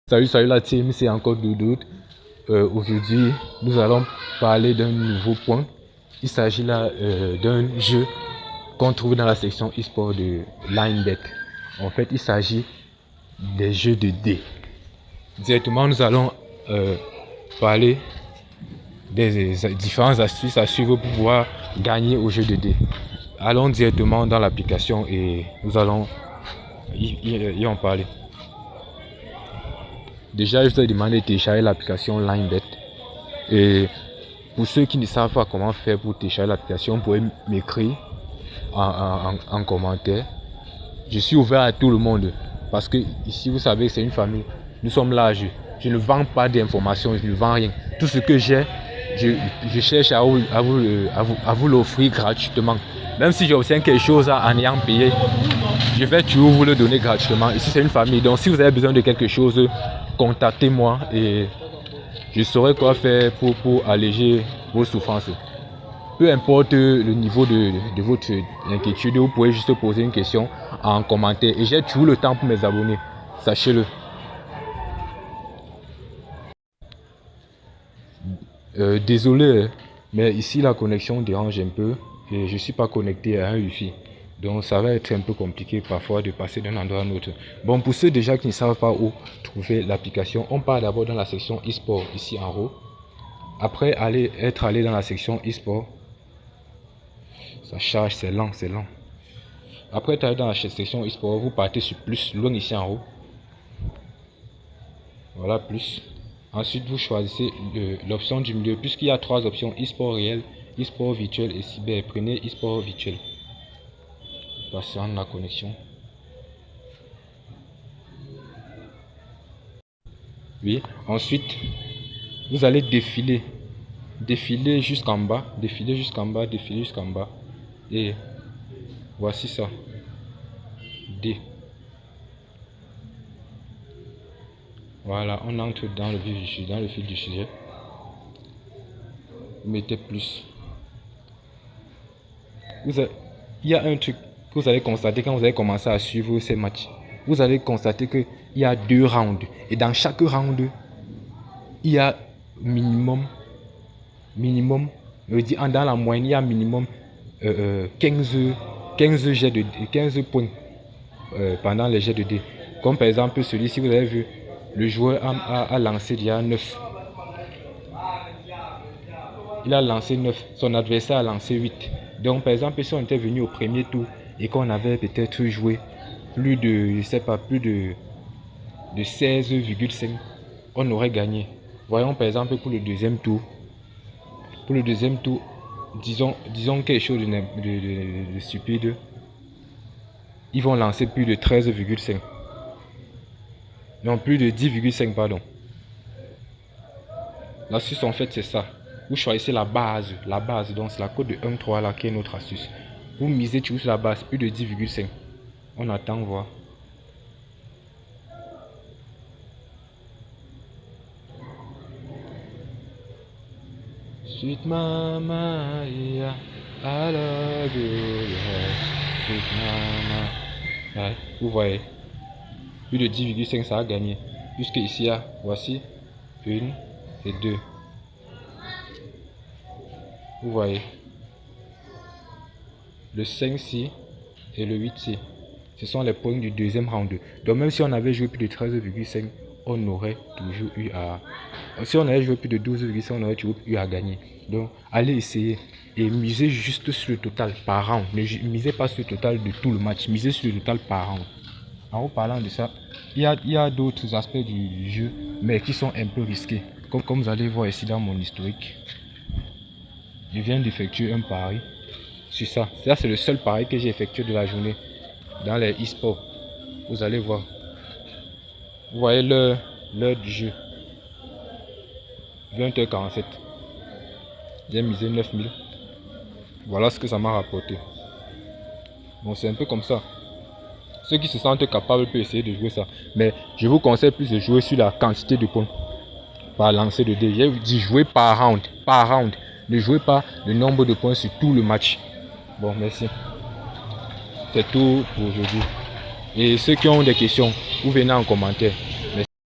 Salut la team, c'est encore Doudou. Aujourd'hui, nous allons parler d'un nouveau point. Il s'agit là d'un jeu qu'on trouve dans la section e-sport de Linebet. En fait, il s'agit des jeux de dés. Directement, nous allons parler des différentes astuces à suivre pour pouvoir gagner au jeu de dés. Allons directement dans l'application et nous allons y en parler. Déjà, je vous ai demandé de télécharger l'application Linebet. Et pour ceux qui ne savent pas comment faire pour télécharger l'application, vous pouvez m'écrire en commentaire. Je suis ouvert à tout le monde parce que ici, vous savez, c'est une famille. Nous sommes là. Je ne vends pas d'informations, je ne vends rien. Tout ce que j'ai, je cherche à vous l'offrir gratuitement. Même si j'obtiens quelque chose en ayant payé, je vais toujours vous le donner gratuitement. Ici, c'est une famille. Donc, si vous avez besoin de quelque chose, contactez-moi et je saurai quoi faire pour alléger vos souffrances. Peu importe le niveau de votre inquiétude, vous pouvez juste poser une question en commentaire. Et j'ai toujours le temps pour mes abonnés. Sachez-le. Désolé, mais ici la connexion dérange un peu et je ne suis pas connecté à un Wi-Fi. Donc ça va être un peu compliqué parfois de passer d'un endroit à un autre. Bon, pour ceux déjà qui ne savent pas où trouver l'application, on part d'abord dans la section e-sport ici en haut. Après être allé dans la section e-sport, ça charge, c'est lent. Après être allé dans la section e-sport, vous partez sur plus, loin ici en haut. Voilà, plus. Ensuite, vous choisissez l'option du milieu, puisqu'il y a trois options, e-sport réel, e-sport virtuel et cyber. Prenez e-sport virtuel. Passons la connexion. Oui, ensuite, vous allez défiler jusqu'en bas, défiler jusqu'en bas. Et voici ça. D. Voilà, on entre dans le fil du sujet. Vous mettez plus. Il y a un truc que vous allez constater quand vous allez commencer à suivre ces matchs. Vous allez constater qu'il y a 2 rounds. Et dans chaque round, il y a minimum, je veux dire, dans la moyenne, il y a minimum 15 points pendant les jets de dés. Comme par exemple celui-ci, vous avez vu, le joueur a lancé déjà 9. Il a lancé 9, son adversaire a lancé 8. Donc par exemple, si on était venu au premier tour et qu'on avait peut-être joué plus de 16,5, on aurait gagné. Voyons par exemple pour le deuxième tour. Pour le deuxième tour, disons quelque chose de stupide. Ils vont lancer plus de 13,5. Non, plus de 10,5, pardon. L'astuce en fait c'est ça. Vous choisissez la base, donc c'est la cote de 1,3 là qui est notre astuce. Vous misez toujours sur la base, plus de 10,5. On attend voir. Sweet mama, yeah, I love you, yeah. Sweet mama. Ouais, vous voyez, plus de 10,5 ça a gagné. Puisque ici, voici 1 et 2. Vous voyez, le 5C et le 8C, ce sont les points du deuxième round. Donc même si on avait joué plus de 13,5, on aurait toujours eu à... Si on avait joué plus de 12,5, on aurait toujours eu à gagner. Donc allez essayer et misez juste sur le total par round. Ne misez pas sur le total de tout le match, misez sur le total par round. En vous parlant de ça, il y a d'autres aspects du jeu, mais qui sont un peu risqués. Comme vous allez voir ici dans mon historique. Je viens d'effectuer un pari sur ça. Ça, c'est le seul pari que j'ai effectué de la journée dans les e-sports. Vous allez voir. Vous voyez l'heure du jeu. 20h47. J'ai misé 9000. Voilà ce que ça m'a rapporté. Bon, c'est un peu comme ça. Ceux qui se sentent capables peuvent essayer de jouer ça. Mais je vous conseille plus de jouer sur la quantité de points par lancer de dés. J'ai dit jouer par round. Ne jouez pas le nombre de points sur tout le match. Bon, merci. C'est tout pour aujourd'hui. Et ceux qui ont des questions, vous venez en commentaire.